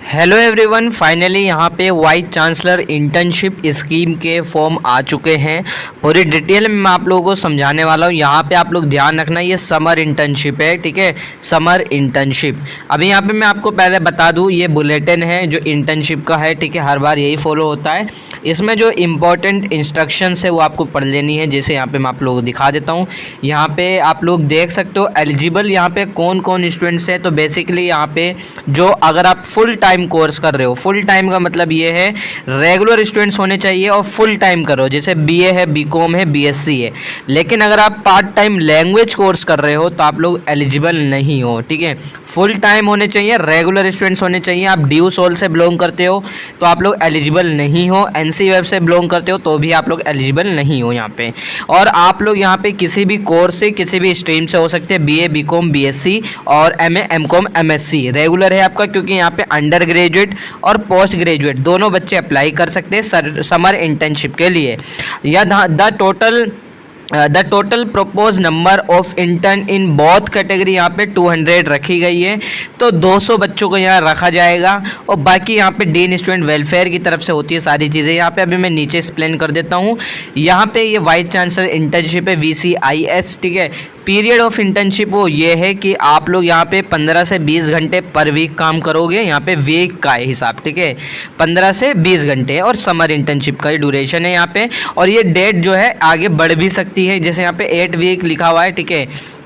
Hello everyone, finally यहाँ पे vice chancellor internship scheme के फॉर्म आ चुके हैं। पूरी डिटेल में मैं आप लोगों को समझाने वाला हूँ। यहाँ पे आप लोग ध्यान रखना, ये समर इंटर्नशिप है, ठीक है, समर इंटर्नशिप। अभी यहाँ पे मैं आपको पहले बता दूँ, ये बुलेटिन है जो इंटर्नशिप का है, ठीक है, हर बार यही फॉलो होता है। इसमें जो इम्पोर्टेंट इंस्ट्रक्शंस है वो आपको पढ़ लेनी है। जैसे यहाँ पे मैं आप लोगों को दिखा देता हूँ। यहाँ पे आप लोग देख सकते हो एलिजिबल यहाँ पे कौन कौन स्टूडेंट्स हैं। तो बेसिकली यहाँ पे जो अगर आप फुल टाइम कोर्स कर रहे हो, फुल टाइम का मतलब ये है रेगुलर स्टूडेंट्स होने चाहिए और फुल टाइम करो, जैसे बीए है, बीकॉम है, बीएससी है। लेकिन अगर आप पार्ट टाइम लैंग्वेज कोर्स कर रहे हो तो आप लोग एलिजिबल नहीं हो, ठीक है। फुल टाइम होने चाहिए, रेगुलर स्टूडेंट्स होने चाहिए। आप ड्यू सोल से बिलोंग करते हो तो आप लोग एलिजिबल नहीं हो, एनसी वेब से बिलोंग करते हो तो भी आप लोग एलिजिबल नहीं हो यहाँ पे। और आप लोग यहाँ पे किसी भी कोर्स से, किसी भी स्ट्रीम से हो सकते हैं, बीए, बीकॉम, बीएससी और एमए, एमकॉम, एमएससी रेगुलर है आपका, क्योंकि यहाँ पे अंडर ग्रेजुएट और पोस्ट ग्रेजुएट दोनों बच्चे अप्लाई कर सकते हैं समर इंटर्नशिप के लिए। या the total propose number of intern in both category यहाँ पे 200 रखी गई है। तो 200 बच्चों को यहाँ रखा जाएगा और बाकी यहाँ पे डीन स्टूडेंट वेलफेयर की तरफ से होती है सारी चीज़ें। यहाँ पे अभी मैं नीचे एक्सप्लेन कर देता हूँ। यहाँ पे ये वाइस चांसलर इंटर्नशिप है, VCIS, ठीक है। पीरियड ऑफ इंटर्नशिप वो ये है कि आप लोग यहाँ पे 15 से 20 घंटे पर वीक काम करोगे। यहाँ पे वीक का हिसाब, ठीक है, 15 से 20 घंटे और समर इंटर्नशिप का ड्यूरेशन है यहाँ पे। और ये डेट जो है आगे बढ़ भी सकती है, जैसे यहाँ पे 8 वीक लिखा हुआ है, ठीक है।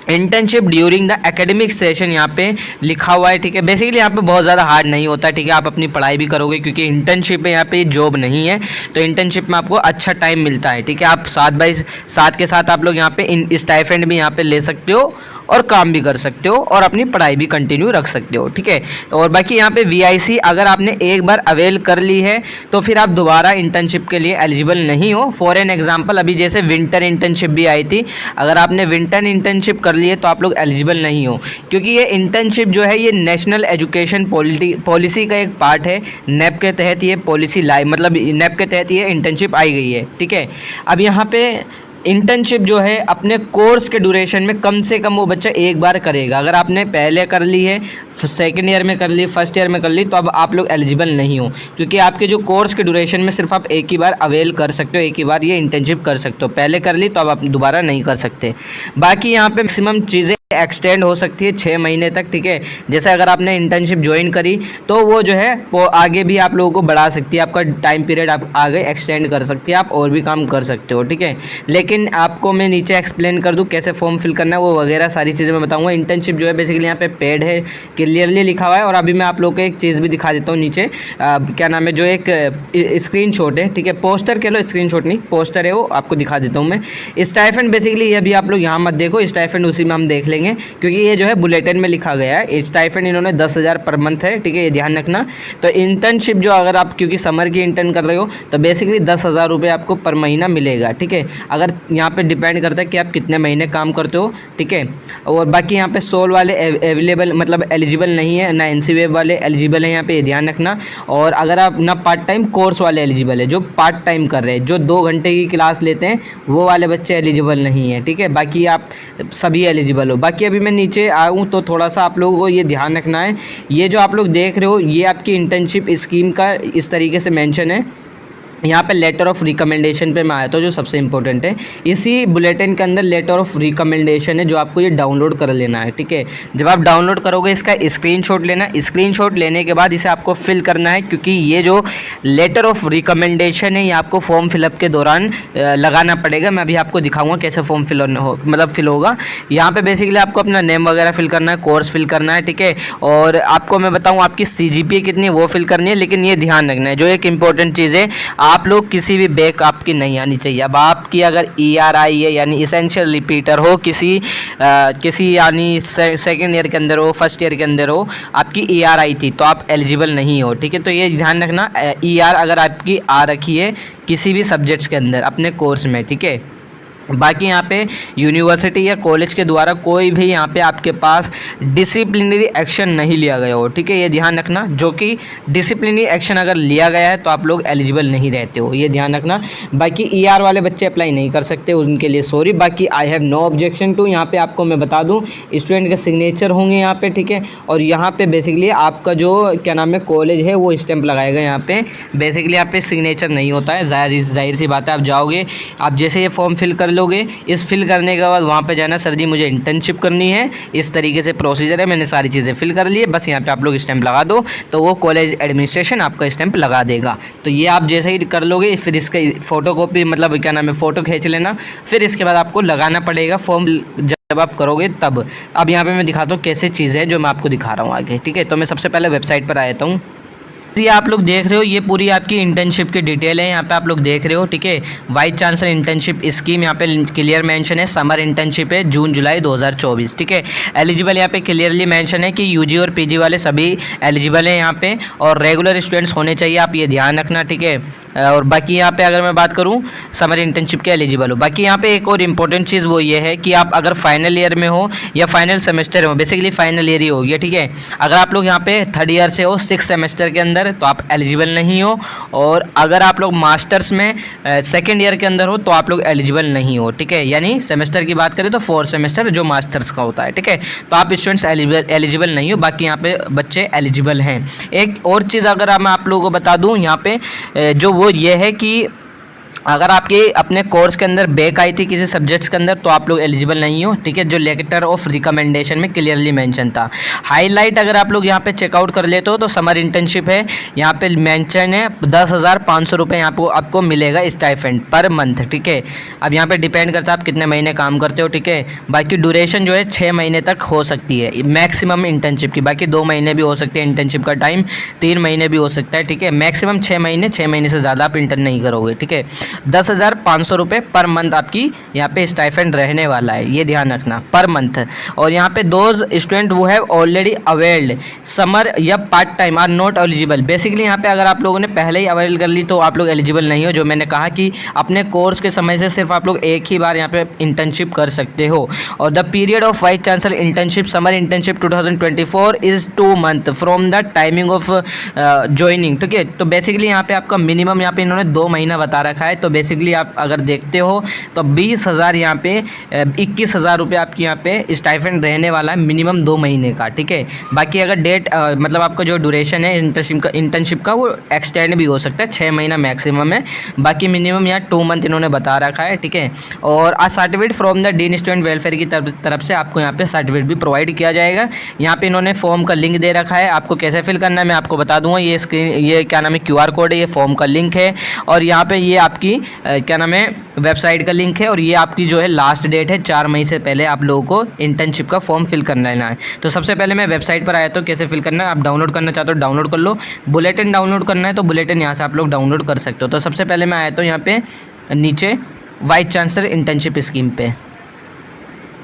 Internship during the academic session यहाँ पे लिखा हुआ है, ठीक है। बेसिकली यहाँ पे बहुत ज़्यादा हार्ड नहीं होता, ठीक है। आप अपनी पढ़ाई भी करोगे क्योंकि इंटर्नशिप है, यहाँ पे जॉब नहीं है। तो इंटर्नशिप में आपको अच्छा टाइम मिलता है, ठीक है। आप 7/7 के साथ आप लोग यहाँ पे स्टाइफेंड भी यहाँ पे ले सकते हो और काम भी कर सकते हो और अपनी पढ़ाई भी कंटिन्यू रख सकते हो, ठीक है। और बाकी यहाँ पे VIC अगर आपने एक बार अवेल कर ली है तो फिर आप दोबारा इंटर्नशिप के लिए एलिजिबल नहीं हो। फॉर एन एग्जांपल, अभी जैसे विंटर इंटर्नशिप भी आई थी, अगर आपने विंटर इंटर्नशिप कर ली है तो आप लोग एलिजिबल नहीं हो, क्योंकि ये इंटर्नशिप जो है ये नेशनल एजुकेशन पॉलिसी का एक पार्ट है। नेप के तहत ये पॉलिसी मतलब नेप के तहत ये इंटर्नशिप आई गई है, ठीक है। अब यहाँ पे इंटर्नशिप जो है अपने कोर्स के ड्यूरेशन में कम से कम वो बच्चा एक बार करेगा। अगर आपने पहले कर ली है, सेकेंड ईयर में कर ली, फर्स्ट ईयर में कर ली, तो अब आप लोग एलिजिबल नहीं हो, क्योंकि आपके जो कोर्स के ड्यूरेशन में सिर्फ आप एक ही बार अवेल कर सकते हो, एक ही बार ये इंटर्नशिप कर सकते हो। पहले कर ली तो अब आप दोबारा नहीं कर सकते। बाकी यहाँ पे मैक्सिमम चीज़ें एक्सटेंड हो सकती है 6 महीने तक, ठीक है। जैसे अगर आपने इंटर्नशिप ज्वाइन करी तो वो जो है वो आगे भी आप लोगों को बढ़ा सकती है, आपका टाइम पीरियड आप आगे एक्सटेंड कर सकती है, आप और भी काम कर सकते हो, ठीक है। लेकिन आपको मैं नीचे एक्सप्लेन कर दूं कैसे फॉर्म फिल करना है, वो वगैरह सारी चीज़ें मैं बताऊंगा। इंटर्नशिप जो है बेसिकली यहाँ पे पेड है, क्लियरली लिखा हुआ है। और अभी मैं आप लोग को एक चीज़ भी दिखा देता हूँ नीचे, क्या नाम है, जो एक स्क्रीनशॉट है, ठीक है, पोस्टर कह लो, स्क्रीनशॉट नहीं, पोस्टर है, वो आपको दिखा देता हूँ मैं। स्टाइफेंड बेसिकली ये भी आप लोग यहाँ मत देखो, स्टाइफेंड उसी में हम देख लेंगे, क्योंकि ये जो है बुलेटिन में लिखा गया है। स्टाइफेंड इन्होंने 10,000 पर मंथ है, ठीक है, ये ध्यान रखना। तो इंटर्नशिप जो अगर आप क्योंकि समर की इंटर्न कर रहे हो तो बेसिकली 10,000 रुपये आपको पर महीना मिलेगा, ठीक है। अगर यहाँ पे डिपेंड करता है कि आप कितने महीने काम करते हो, ठीक है। और बाकी यहाँ पे सोल वाले अवेलेबल मतलब एलिजिबल नहीं है, ना एनसी वेब वाले एलिजिबल है यहाँ पे, ये ध्यान रखना। और अगर आप ना पार्ट टाइम कोर्स वाले एलिजिबल है, जो पार्ट टाइम कर रहे हैं, जो 2 घंटे की क्लास लेते हैं, वो वाले बच्चे एलिजिबल नहीं है, ठीक है। बाकी आप सभी एलिजिबल हो। बाकी अभी मैं नीचे आऊँ तो थोड़ा सा आप लोगों को ये ध्यान रखना है, ये जो आप लोग देख रहे हो ये आपकी इंटर्नशिप स्कीम का इस तरीके से मेंशन है। यहाँ पे लेटर ऑफ रिकमेंडेशन पे मैं आया था, जो सबसे इंपॉर्टेंट है। इसी बुलेटिन के अंदर लेटर ऑफ रिकमेंडेशन है, जो आपको ये डाउनलोड कर लेना है, ठीक है। जब आप डाउनलोड करोगे इसका स्क्रीनशॉट लेना, स्क्रीनशॉट लेने के बाद इसे आपको फिल करना है, क्योंकि ये जो लेटर ऑफ रिकमेंडेशन है ये आपको फॉर्म फिलअप के दौरान लगाना पड़ेगा। मैं अभी आपको दिखाऊंगा कैसे फॉर्म फिल होगा। यहाँ पर बेसिकली आपको अपना नेम वगैरह फिल करना है, कोर्स फिल करना है, ठीक है। और आपको मैं बताऊँ आपकी CGPA कितनी है वो फिल करनी है। लेकिन ये ध्यान रखना है, जो एक इंपॉर्टेंट चीज़ है, आप लोग किसी भी बैक आपकी नहीं आनी चाहिए। अब आपकी अगर ERI है यानी इसेंशियल रिपीटर हो, किसी यानी सेकेंड ईयर के अंदर हो, फर्स्ट ईयर के अंदर हो, आपकी ERI थी तो आप एलिजिबल नहीं हो, ठीक है। तो ये ध्यान रखना, ER अगर आपकी आ रखी है किसी भी सब्जेक्ट्स के अंदर अपने कोर्स में, ठीक है। बाकी यहाँ पे यूनिवर्सिटी या कॉलेज के द्वारा कोई भी यहाँ पे आपके पास डिसिप्लिनरी एक्शन नहीं लिया गया हो, ठीक है, ये ध्यान रखना। जो कि डिसिप्लिनरी एक्शन अगर लिया गया है तो आप लोग एलिजिबल नहीं रहते हो, ये ध्यान रखना। बाकी ईआर वाले बच्चे अप्लाई नहीं कर सकते, उनके लिए सॉरी। बाकी I have no objection to, यहाँ पे आपको मैं बता दूँ स्टूडेंट के सिग्नेचर होंगे यहाँ पे, ठीक है। और यहाँ पे बेसिकली आपका जो क्या नाम है कॉलेज है वो स्टैंप लगाएगा यहाँ पे। बेसिकली यहाँ पे सिग्नेचर नहीं होता है, जाहिर सी बात है। आप जाओगे, आप जैसे ये फॉर्म फिल कर लोगे, इस फिल करने के बाद वहाँ पे जाना, सर जी मुझे इंटर्नशिप करनी है, इस तरीके से प्रोसीजर है, मैंने सारी चीज़ें फिल कर ली है, बस यहाँ पे आप लोग स्टैंप लगा दो, तो वो कॉलेज एडमिनिस्ट्रेशन आपका स्टैंप लगा देगा। तो ये आप जैसे ही कर लोगे, फिर इसका फ़ोटोकॉपी मतलब क्या नाम है फ़ोटो खींच लेना, फिर इसके बाद आपको लगाना पड़ेगा फॉर्म जब आप करोगे तब। अब यहाँ पर मैं दिखाता हूँ कैसे चीज़ें हैं जो मैं आपको दिखा रहा हूँ आगे, ठीक है। तो मैं सबसे पहले वेबसाइट पर आ जाता हूँ। ये आप लोग देख रहे हो, ये पूरी आपकी इंटर्नशिप की डिटेल है, यहाँ पे आप लोग देख रहे हो, ठीक है। वाइस चांसलर इंटर्नशिप स्कीम यहाँ पे क्लियर मेंशन है, समर इंटर्नशिप है जून जुलाई 2024, ठीक है। एलिजिबल यहाँ पे क्लियरली मेंशन है कि यूजी और पीजी वाले सभी एलिजिबल हैं यहाँ पे, और रेगुलर स्टूडेंट्स होने चाहिए, आप ये ध्यान रखना, ठीक है। और बाकी यहाँ पे अगर मैं बात करूँ समर इंटर्नशिप के एलिजिबल हो। बाकी यहाँ पे एक और इम्पोर्टेंट चीज़ वो ये है कि आप अगर फाइनल ईयर में हो या फाइनल सेमेस्टर हो, बेसिकली फाइनल ईयर ही हो गया, ठीक है। अगर आप लोग यहाँ पे थर्ड ईयर से हो 6 सेमेस्टर के अंदर तो आप एलिजिबल नहीं हो, और अगर आप लोग मास्टर्स में सेकेंड ईयर के अंदर हो तो आप लोग एलिजिबल नहीं हो, ठीक है। यानी सेमेस्टर की बात करें तो 4 सेमेस्टर जो मास्टर्स का होता है, ठीक है। तो आप स्टूडेंट्स एलिजिबल नहीं हो, बाकी यहाँ पे बच्चे एलिजिबल हैं। एक और चीज़ अगर मैं आप लोगों को बता दूँ यहाँ पे जो वो ये है कि अगर आपके अपने कोर्स के अंदर बैक आई थी किसी सब्जेक्ट्स के अंदर तो आप लोग एलिजिबल नहीं हो, ठीक है, जो लेटर ऑफ रिकमेंडेशन में क्लियरली मेंशन था। हाईलाइट अगर आप लोग यहाँ पे चेकआउट कर लेते हो तो समर इंटर्नशिप है, यहाँ पे मेंशन है 10,500 रुपये यहाँ पे आपको मिलेगा स्टाइपेंड पर मंथ, ठीक है। अब यहाँ पे डिपेंड करता है आप कितने महीने काम करते हो, ठीक है। बाकी ड्यूरेशन जो है 6 महीने तक हो सकती है मैक्सिमम इंटर्नशिप की, बाकी 2 महीने भी हो सकते हैं इंटर्नशिप का टाइम, 3 महीने भी हो सकता है, ठीक है। मैक्सिमम 6 महीने, 6 महीने से ज़्यादा आप इंटर्न नहीं करोगे, ठीक है। 10,500 रुपये पर मंथ आपकी यहाँ पे स्टाइपेंड रहने वाला है, ये ध्यान रखना, पर मंथ। और यहाँ पे those student who have already availed summer या part time are not eligible. Basically यहाँ पे अगर आप लोगों ने पहले ही अवेल कर ली तो आप लोग एलिजिबल नहीं हो। जो मैंने कहा कि अपने कोर्स के समय से सिर्फ आप लोग एक ही बार यहाँ पे इंटर्नशिप कर सकते हो। और the period of vice chancellor internship summer internship 2024 is 2 month from the timing of joining, ठीक है। तो बेसिकली यहाँ पे आपका मिनिमम यहाँ पे इन्होंने 2 महीना बता रखा है, तो बेसिकली आप अगर देखते हो तो 20,000 यहाँ पे 21,000 रुपये आपकी यहाँ पे स्टाइपेंड रहने वाला है मिनिमम 2 महीने का, ठीक है। बाकी अगर डेट मतलब आपका जो ड्यूरेशन है इंटर्नशिप का वो एक्सटेंड भी हो सकता है, 6 महीना मैक्सिमम है, बाकी मिनिमम यहाँ 2 मंथ इन्होंने बता रखा है, ठीक है। और a certificate from the dean student welfare की तरफ से आपको यहाँ पे सर्टिफिकेट भी प्रोवाइड किया जाएगा। यहाँ पे इन्होंने फॉर्म का लिंक दे रखा है, आपको कैसे फिल करना है मैं आपको बता दूंगा। ये क्या नाम है QR कोड है, ये फॉर्म का लिंक है, और यहाँ पे ये आपकी क्या नाम है वेबसाइट का लिंक है, और ये आपकी जो है लास्ट डेट है 4 मई से पहले आप लोगों को इंटर्नशिप का फॉर्म फिल करना है। तो सबसे पहले मैं वेबसाइट पर आया तो कैसे फिल करना है, आप डाउनलोड करना चाहते हो डाउनलोड कर लो, बुलेटिन डाउनलोड करना है तो बुलेटिन यहाँ से आप लोग डाउनलोड कर सकते हो। तो सबसे पहले मैं आया तो यहाँ पे नीचे वाइस चांसलर इंटर्नशिप स्कीम पे,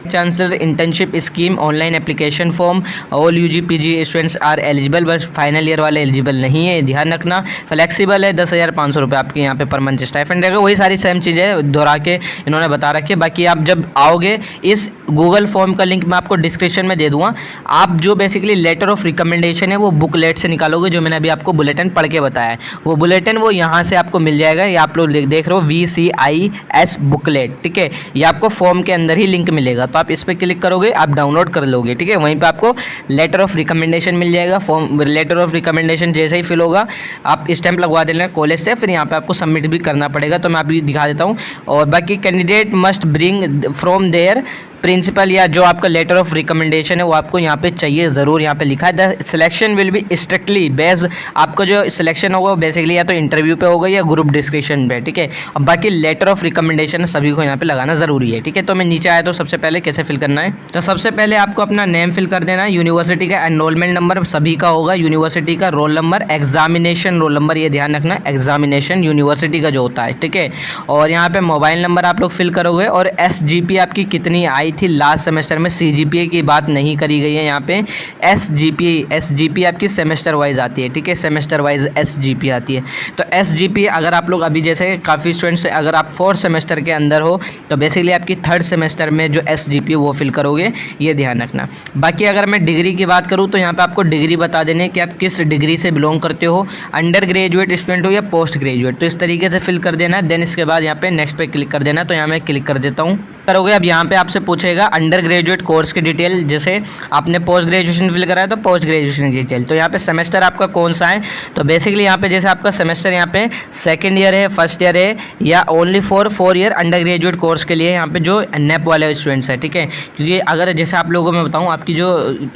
chancellor internship scheme online application form, all UG PG students are eligible, but final year वाले एलिजिबल नहीं है, ध्यान रखना। फ्लेक्सिबल है, 10,500 रुपये आपके यहाँ पे पर मंथ स्टाइपेंड रहेगा। वही सारी सेम चीज़ें दोहरा के इन्होंने बता रखी है। बाकी आप जब आओगे, इस गूगल फॉर्म का लिंक मैं आपको डिस्क्रिप्शन में दे दूँगा। आप जो बेसिकली लेटर ऑफ रिकमेंडेशन है वो बुकलेट से निकालोगे, जो मैंने अभी आपको बुलेटिन पढ़ के बताया है, वो बुलेटिन वो यहाँ से आपको मिल जाएगा। ये आप लोग देख रहे हो VCIS बुकलेट, ठीक है। ये आपको फॉर्म के अंदर ही लिंक मिलेगा, तो आप इस पर क्लिक करोगे, आप डाउनलोड कर लोगे, ठीक है। वहीं पे आपको लेटर ऑफ रिकमेंडेशन मिल जाएगा। फॉर्म लेटर ऑफ रिकमेंडेशन जैसे ही फिल होगा आप स्टैंप लगवा देना कॉलेज से, फिर यहाँ पे आपको सबमिट भी करना पड़ेगा। तो मैं अभी दिखा देता हूँ। और बाकी candidate must bring from their principal, या जो आपका लेटर ऑफ रिकमेंडेशन है वो आपको यहाँ पे चाहिए, ज़रूर यहाँ पे लिखा है। The selection will be strictly based, आपका जो सिलेक्शन होगा बेसिकली या तो इंटरव्यू पे होगा या ग्रुप डिस्कशन पे, ठीक है। अब बाकी लेटर ऑफ रिकमेंडेशन सभी को यहाँ पे लगाना ज़रूरी है, ठीक है। तो मैं नीचे आया तो सबसे पहले कैसे फिल करना है, तो सबसे पहले आपको अपना नेम फिल कर देना है, यूनिवर्सिटी का एनरोलमेंट नंबर सभी का होगा, यूनिवर्सिटी का roll number, examination roll number, ये ध्यान रखना, एग्जामिनेशन यूनिवर्सिटी का जो होता है, ठीक है। और यहाँ पे मोबाइल नंबर आप लोग फिल करोगे, और SGP आपकी कितनी आई थी लास्ट सेमेस्टर में, CGPA की बात नहीं करी गई है यहाँ पे। SGPA आपकी सेमेस्टर वाइज आती है, ठीक है, सेमेस्टर वाइज SGPA आती है। तो SGPA अगर आप लोग अभी जैसे काफ़ी स्टूडेंट्स अगर आप 4th सेमेस्टर के अंदर हो तो बेसिकली आपकी 3rd सेमेस्टर में जो SGPA वो फिल करोगे, ये ध्यान रखना। बाकी अगर मैं डिग्री की बात करूँ तो यहाँ पे आपको डिग्री बता देने कि आप किस डिग्री से बिलोंग करते हो, अंडर ग्रेजुएट स्टूडेंट हो या पोस्ट ग्रेजुएट, तो इस तरीके से फिल कर देना है। देन इसके बाद यहाँ पे नेक्स्ट पे क्लिक कर देना। तो यहाँ मैं क्लिक कर देता हूँ, करोगे। अब यहाँ पे आपसे पूछेगा अंडर ग्रेजुएट कोर्स की डिटेल, जैसे आपने पोस्ट ग्रेजुएशन फिल करा है तो पोस्ट ग्रेजुएशन की डिटेल। तो यहाँ पे सेमेस्टर आपका कौन सा है, तो बेसिकली यहाँ पे जैसे आपका सेमेस्टर यहाँ पे 2nd ईयर है, 1st ईयर है, या only for 4 year under graduate course के लिए यहाँ पे जो नेप वाले स्टूडेंट्स हैं, ठीक है। क्योंकि अगर जैसे आप लोगों को मैं बताऊँ, आपकी जो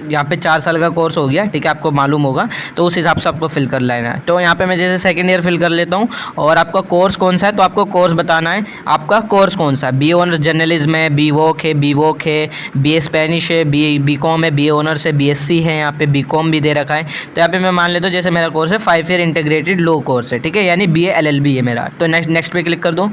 यहाँ पे 4 साल का कोर्स हो गया, ठीक है, आपको मालूम होगा, तो उस हिसाब से आपको फिल कर लेना है। तो यहाँ पे मैं जैसे 2nd ईयर फिल कर लेता हूँ। और आपका कोर्स कौन सा है, तो आपको कोर्स बताना है आपका कोर्स कौन सा है। BA ऑनर्स जर्नलिज्म है, BVOC है, BA स्पेनिश है, BCom है, BA ऑनर्स है, BSc है, यहाँ पे BCom भी दे रखा है। तो यहाँ पे मैं मान लेता हूँ जैसे मेरा कोर्स है 5 ईयर इंटीग्रेटेड लॉ कोर्स है, ठीक है, यानी BA LLB है मेरा। तो नेक्स्ट पे क्लिक कर दो।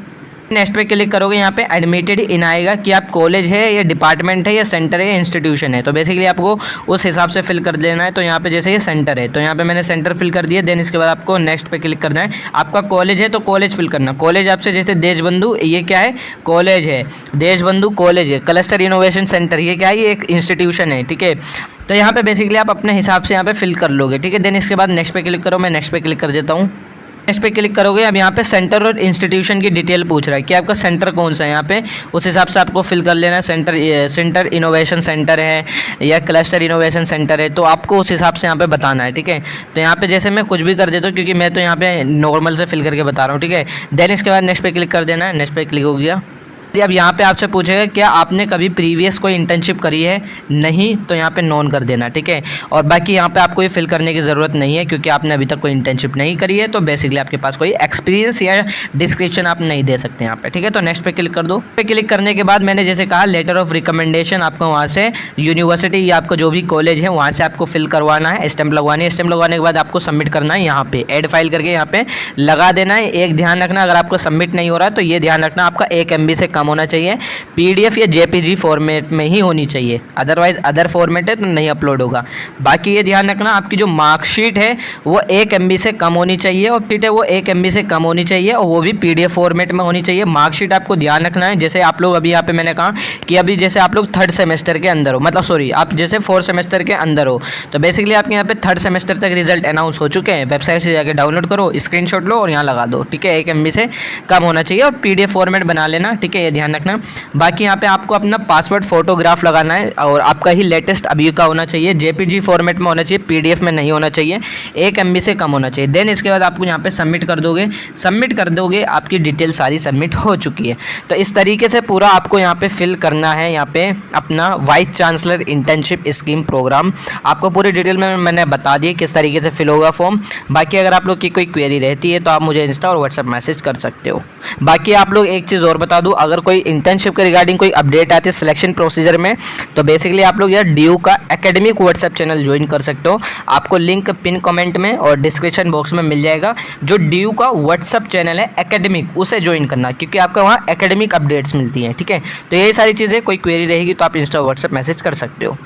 नेक्स्ट पे क्लिक करोगे, यहाँ पे एडमिटेड इन आएगा कि आप कॉलेज है या डिपार्टमेंट है या सेंटर है या इंस्टीट्यूशन है। तो बेसिकली आपको उस हिसाब से फिल कर देना है। तो यहाँ पे जैसे ये सेंटर है, तो यहाँ पे मैंने सेंटर फिल कर दिया। देन इसके बाद आपको नेक्स्ट पे क्लिक करना है। आपका कॉलेज है तो कॉलेज फिल करना। कॉलेज आपसे जैसे देशबंधु, ये क्या है, कॉलेज है, देशबंधु कॉलेज है। क्लस्टर इनोवेशन सेंटर, ये क्या है, ये एक इंस्टीट्यूशन है, ठीक है। तो यहाँ पे बेसिकली आप अपने हिसाब से यहाँ पे फिल कर लोगे, ठीक है। देन इसके बाद नेक्स्ट पे क्लिक करो। मैं नेक्स्ट पे क्लिक कर देता हूँ। नेक्स्ट पे क्लिक करोगे, अब यहाँ पे सेंटर और इंस्टीट्यूशन की डिटेल पूछ रहा है कि आपका सेंटर कौन सा है। यहाँ पे उस हिसाब से आपको फिल कर लेना है। सेंटर इनोवेशन सेंटर है या क्लस्टर इनोवेशन सेंटर है, तो आपको उस हिसाब से यहाँ पे बताना है, ठीक है। तो यहाँ पे जैसे मैं कुछ भी कर देता हूँ, क्योंकि मैं तो यहाँ पे नॉर्मल से फिल करके बता रहा हूँ, ठीक है। देन इसके बाद नेक्स्ट पे क्लिक कर देना है। नेक्स्ट पे क्लिक हो गया। अब यहाँ पे आपसे पूछेगा क्या आपने कभी प्रीवियस कोई इंटर्नशिप करी है, नहीं, तो यहाँ पे नॉन कर देना, ठीक है। और बाकी यहाँ पे आपको ये फिल करने की ज़रूरत नहीं है, क्योंकि आपने अभी तक कोई इंटर्नशिप नहीं करी है। तो बेसिकली आपके पास कोई एक्सपीरियंस या डिस्क्रिप्शन आप नहीं दे सकते यहाँ पे, ठीक है। तो नेक्स्ट पे क्लिक कर दो। पे क्लिक करने के बाद मैंने जैसे कहा लेटर ऑफ रिकमेंडेशन आपको वहाँ से यूनिवर्सिटी या आपका जो भी कॉलेज है वहाँ से आपको फिल करवाना है, स्टैंप लगवानी है। स्टैंप लगवाने के बाद आपको सबमिट करना है, यहाँ पे ऐड फाइल करके यहाँ पे लगा देना है। एक ध्यान रखना, अगर आपको सबमिट नहीं हो रहा है तो ये ध्यान रखना आपका 1 MB से कम होना चाहिए, PDF या JPG फॉर्मेट में ही होनी चाहिए, अदरवाइज अदर फॉर्मेट है तो नहीं अपलोड होगा। बाकी ये ध्यान रखना आपकी जो मार्कशीट है वो 1 MB से कम होनी चाहिए, और शीट है वो 1 MB से कम होनी चाहिए, और वो भी PDF फॉर्मेट में होनी चाहिए। मार्कशीट आपको ध्यान रखना है, जैसे आप लोग अभी यहाँ पे मैंने कहा कि अभी जैसे आप लोग 3rd सेमेस्टर के अंदर हो, मतलब सॉरी आप जैसे 4th सेमेस्टर के अंदर हो, तो बेसिकली आपके यहाँ पे 3rd सेमेस्टर तक रिजल्ट अनाउंस हो चुके हैं। वेबसाइट से जाकर डाउनलोड करो, स्क्रीनशॉट लो और यहाँ लगा दो, ठीक है। 1 MB से कम होना चाहिए और PDF फॉर्मेट बना लेना, ठीक है, ये ध्यान रखना। बाकी यहाँ पे आपको अपना पासवर्ड फोटोग्राफ लगाना है और आपका ही लेटेस्ट अभी का होना चाहिए, JPG फॉर्मेट में होना चाहिए, PDF में नहीं होना चाहिए, 1 MB से कम होना चाहिए। देन इसके बाद आपको यहाँ पे सबमिट कर दोगे। सबमिट कर दोगे, आपकी डिटेल सारी सबमिट हो चुकी है। तो इस तरीके से पूरा आपको यहाँ पे फिल करना है, यहाँ पे अपना vice chancellor internship scheme programme. आपको पूरी डिटेल में मैंने बता दी किस तरीके से फिल होगा फॉर्म। बाकी अगर आप लोग की कोई क्वेरी रहती है तो आप मुझे इंस्टा और व्हाट्सएप मैसेज कर सकते हो। बाकी आप लोग एक चीज़ और बता दूं, अगर कोई इंटर्नशिप के रिगार्डिंग कोई अपडेट आती है सिलेक्शन प्रोसीजर में, तो बेसिकली आप लोग यार DU का एकेडमिक व्हाट्सएप चैनल ज्वाइन कर सकते हो। आपको लिंक पिन कमेंट में और डिस्क्रिप्शन बॉक्स में मिल जाएगा। जो DU का व्हाट्सएप चैनल है एकेडमिक, उसे ज्वाइन करना, क्योंकि आपका वहाँ एकेडमिक अपडेट्स मिलती हैं, ठीक है। तो यही सारी चीज़ें, कोई क्वेरी रहेगी तो आप इंस्टा व्हाट्सएप मैसेज कर सकते हो।